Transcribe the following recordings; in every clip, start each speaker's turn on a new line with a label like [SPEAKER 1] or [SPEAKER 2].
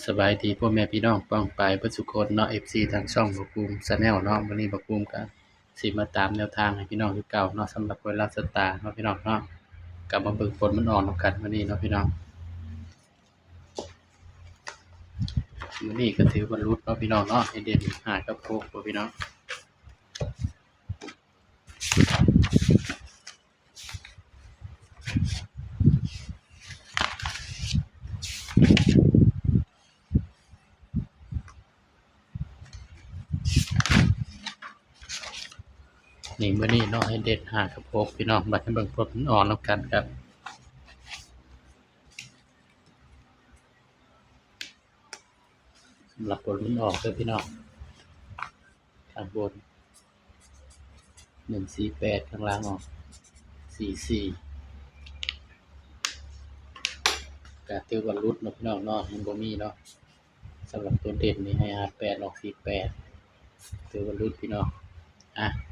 [SPEAKER 1] สบายดีพ่อแม่พี่น้องป้องปรายเบิดซุคนเนาะ FC ทางช่องบ่ภูมิ Channel เนาะวันนี้บ่ภูมิก็สิมาตามแนวทางให้พี่น้องคือเก่าเนาะสำหรับเวลาสตาร์เนาะพี่น้องเนาะกลับมาเบิ่งผลมันออกนำกันมื้อนี้เนาะพี่น้องมื้อนี้ก็ถือว่าหลุดเนาะพี่น้องเนาะให้เด่น5กับ6บ่พี่น้องนี่มื้อนี้เนาะให้เด่น5กับ6พี่น้องบัดให้เบิ่งผลมันออกนำกันครับสำหรับผลมันออกเด้อพี่น้องข้างบน148ข้างล่างออก44ก็ถือว่าหลุดเนาะพี่น้องเนาะยังบ่มีเนาะสำหรับตัวเด่นนี่ให้58ออก48ถือว่าหลุดพี่น้อง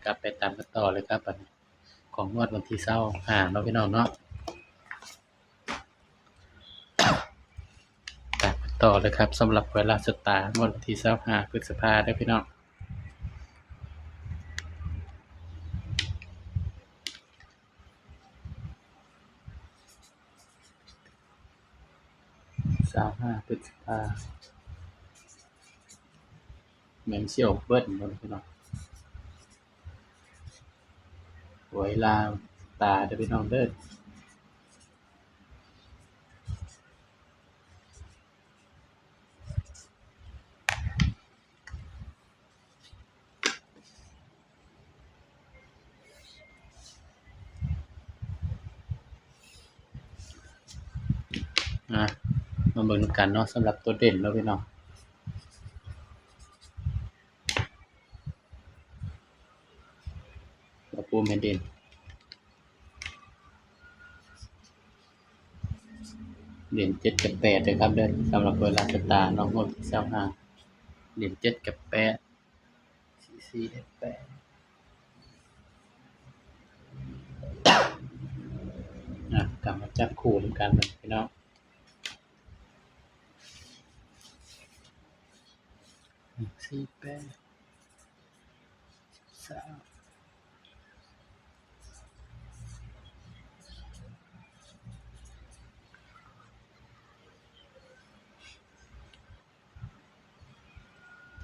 [SPEAKER 1] กลับไปตามกันต่อเลยครับบัดนี้ของงวดวันที่25เนาะพี่น้องเนาะตามกันต่อเลยครับสำหรับเวลาสตาร์งวดวันที่25พฤษภาคมเด้อพี่น้อง25พฤษภาคมแม่นสิออกเบิดบ่พี่น้องหวยลาวตาเด้อพี่น้องเด้อมาเบิ่งนำกันเนาะสำหรับตัวเด่นเนาะพี่น้องบ่ปูแม่นเด่น7กับ8เด้อครับเด้อสำหรับเวลาสตาร์เนาะงวดวันที่25เด่น7กับ8 44ได้8กลับมาจับคู่นำกันเด้อพี่น้อง48 3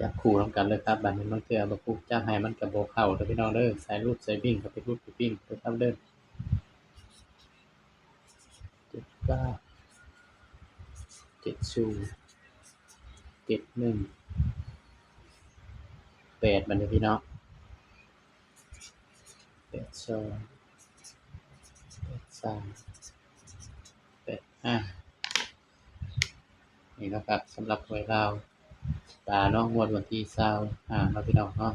[SPEAKER 1] จับคู่นำกันเลยครับบัดนี้บางเทื่อบ่ปูจับให้มันก็บ่เข้าเด้อพี่น้องเด้อสายรูดสายวิ่งก็ไปรูดไปวิ่งเด้อครับเด้อ79 70 71 8บัดนี้พี่น้อง82 83 85นี่เนาะครับสำหรับหวยลาวตาเนาะงวดวันที่25เนาะพี่น้องเนาะ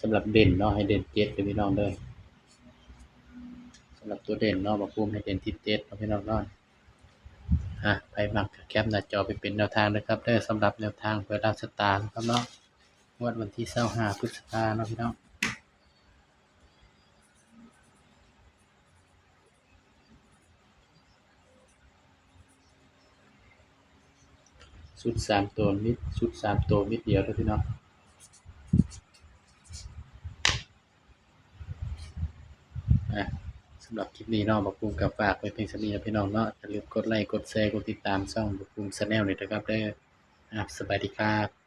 [SPEAKER 1] สำหรับเด่นเนาะให้เด่น7เด้อพี่น้องเด้อสำหรับตัวเด่นเนาะบ่ปูให้เด่นที่7เนาะพี่น้องเนาะไผมักก็แคปหน้าจอไปเป็นแนวทางเด้อครับเด้อสำหรับแนวทางเปิดรับสตางค์ครับเนาะงวดวันที่25พฤษภาคมเนาะพี่น้องชุด3ตัวนิดชุด3ตัวนิดเดียวเด้อพี่น้องสำหรับคลิปนี้เนาะบ่ปูก็ฝากไว้เพียงเท่านี้นะพี่น้องเนาะอย่าลืมกดไลค์กดแชร์กดติดตามช่องบ่ปู Channel ด้วยนะครับเด้อสบายดีครับ